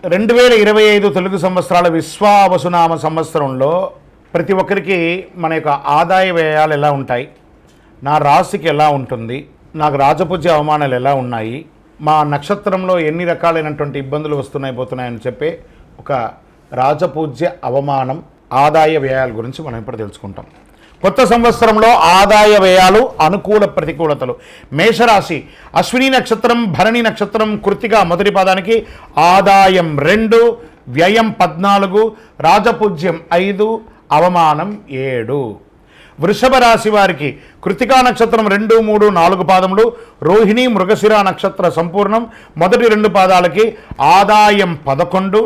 2025 తెలుగు సంవత్సరాల విశ్వావసునామ సంవత్సరంలో ప్రతి ఒక్కరికి మన యొక్క ఆదాయ వ్యయాలు ఎలా ఉంటాయి, నా రాశికి ఎలా ఉంటుంది, నాకు రాజపూజ్య అవమానాలు ఎలా ఉన్నాయి, మా నక్షత్రంలో ఎన్ని రకాలైనటువంటి ఇబ్బందులు వస్తున్నాయి పోతున్నాయని చెప్పే ఒక రాజపూజ్య అవమానం ఆదాయ వ్యయాల గురించి మనం ఇప్పుడు తెలుసుకుంటాం. కొత్త సంవత్సరంలో ఆదాయ వ్యయాలు, అనుకూల ప్రతికూలతలు. మేషరాశి అశ్విని నక్షత్రం, భరణి నక్షత్రం, కృత్తిక మొదటి పాదానికి ఆదాయం 2, వ్యయం 14, రాజపూజ్యం 5, అవమానం 7. వృషభ రాశి వారికి కృత్తికా నక్షత్రం 2, 3, 4 పాదములు, రోహిణి మృగశిర నక్షత్ర సంపూర్ణం మొదటి 2 పాదాలకి ఆదాయం 11,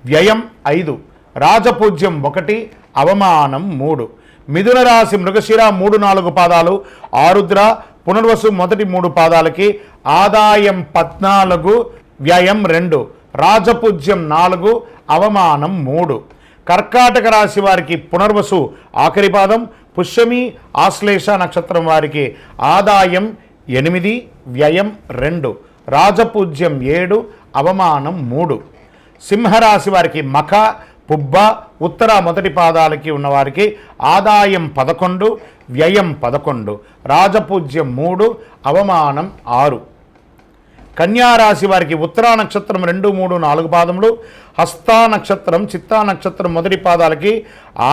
వ్యయం 5, రాజపూజ్యం 1, అవమానం 3. మిథున రాశి మృగశిర 3, 4 పాదాలు, ఆరుద్ర పునర్వసు మొదటి 3 పాదాలకి ఆదాయం 14, వ్యయం 2, రాజపూజ్యం 4, అవమానం 3. కర్కాటక రాశి వారికి పునర్వసు ఆఖరి పాదం, పుష్యమి ఆశ్లేష నక్షత్రం వారికి ఆదాయం 8, వ్యయం 2, రాజపూజ్యం 7, అవమానం 3. సింహరాశి వారికి మఖ పుబ్బ ఉత్తర మొదటి పాదాలకి ఉన్నవారికి ఆదాయం 11, వ్యయం 11, రాజపూజ్యం 3, అవమానం 6. కన్యారాశి వారికి ఉత్తరా నక్షత్రం 2, 3, 4 పాదములు, హస్తా నక్షత్రం చిత్తా నక్షత్రం మొదటి పాదాలకి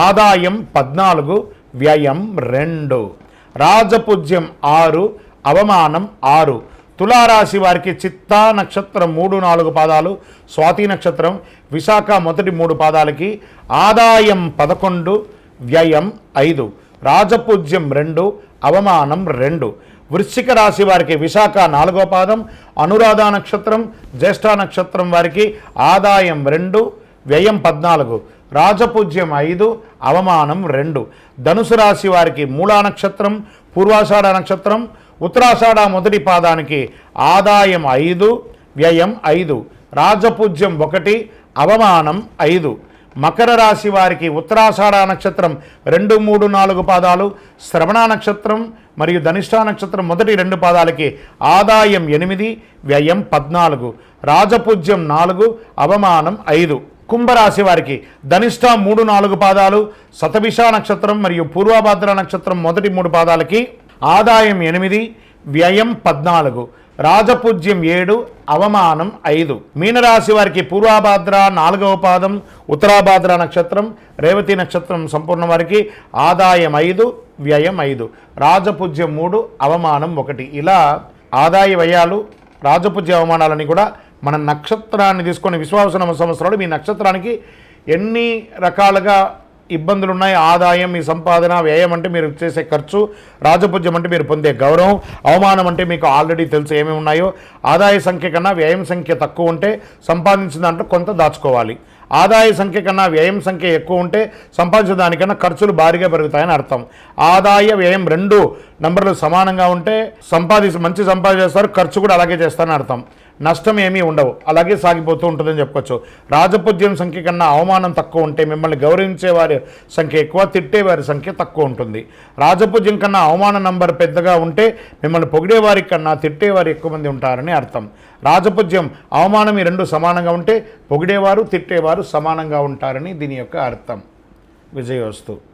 ఆదాయం 14, వ్యయం 2, రాజపూజ్యం 6, అవమానం 6. తులారాశి వారికి చిత్తా నక్షత్రం 3, 4 పాదాలు, స్వాతి నక్షత్రం విశాఖ మొదటి 3 పాదాలకి ఆదాయం 11, వ్యయం 5, రాజపూజ్యం 2, అవమానం 2. వృశ్చిక రాశి వారికి విశాఖ 4వ పాదం, అనురాధ నక్షత్రం జ్యేష్ఠ నక్షత్రం వారికి ఆదాయం 2, వ్యయం 14, రాజపూజ్యం 5, అవమానం 2. ధనుసు రాశి వారికి మూలా నక్షత్రం పూర్వాషాఢ నక్షత్రం ఉత్తరాషాఢ మొదటి పాదానికి ఆదాయం 5, వ్యయం 5, రాజపూజ్యం 1, అవమానం 5. మకర రాశి వారికి ఉత్తరాషాఢ నక్షత్రం 2, 3, 4 పాదాలు, శ్రవణ నక్షత్రం మరియు ధనిష్ఠ నక్షత్రం మొదటి 2 పాదాలకి ఆదాయం 8, వ్యయం 14, రాజపూజ్యం 4, అవమానం 5. కుంభరాశి వారికి ధనిష్ఠ 3, 4 పాదాలు, శతభిష నక్షత్రం మరియు పూర్వభాద్ర నక్షత్రం మొదటి 3 పాదాలకి ఆదాయం 8, వ్యయం 14, రాజపూజ్యం 7, అవమానం 5. మీనరాశి వారికి పూర్వభాద్ర 4వ పాదం, ఉత్తరాభాద్ర నక్షత్రం రేవతి నక్షత్రం సంపూర్ణ వారికి ఆదాయం 5, వ్యయం 5, రాజపూజ్యం 3, అవమానం 1. ఇలా ఆదాయ వ్యయాలు, రాజపూజ్య అవమానాలని కూడా మన నక్షత్రాన్ని తీసుకొని విశ్వావసునామ సంవత్సరాలు మీ నక్షత్రానికి ఎన్ని రకాలుగా ఇబ్బందులు ఉన్నాయి, ఆదాయం మీ సంపాదన, వ్యయం అంటే మీరు చేసే ఖర్చు, రాజపూజ్యం అంటే మీరు పొందే గౌరవం, అవమానం అంటే మీకు ఆల్రెడీ తెలుసు ఏమేమి ఉన్నాయో. ఆదాయ సంఖ్య కన్నా వ్యయం సంఖ్య తక్కువ ఉంటే సంపాదించిన దాంట్లో కొంత దాచుకోవాలి, ఆదాయ సంఖ్య కన్నా వ్యయం సంఖ్య ఎక్కువ ఉంటే సంపాదించిన దానికన్నా ఖర్చులు భారీగా పెరుగుతాయని అర్థం. ఆదాయ వ్యయం 2 నంబర్లు సమానంగా ఉంటే మంచి సంపాదిస్తారు, ఖర్చు కూడా అలాగే చేస్తారని అర్థం. నష్టం ఏమీ ఉండవు, అలాగే సాగిపోతూ ఉంటుందని చెప్పుకోవచ్చు. రాజపూజ్యం సంఖ్య కన్నా అవమానం తక్కువ ఉంటే మిమ్మల్ని గౌరవించే వారి సంఖ్య ఎక్కువ, తిట్టేవారి సంఖ్య తక్కువ ఉంటుంది. రాజపూజ్యం కన్నా అవమాన నంబర్ పెద్దగా ఉంటే మిమ్మల్ని పొగిడేవారి కన్నా తిట్టేవారు ఎక్కువ మంది ఉంటారని అర్థం. రాజపూజ్యం అవమానం ఈ 2 సమానంగా ఉంటే పొగిడేవారు తిట్టేవారు సమానంగా ఉంటారని దీని యొక్క అర్థం. విజయోస్తు.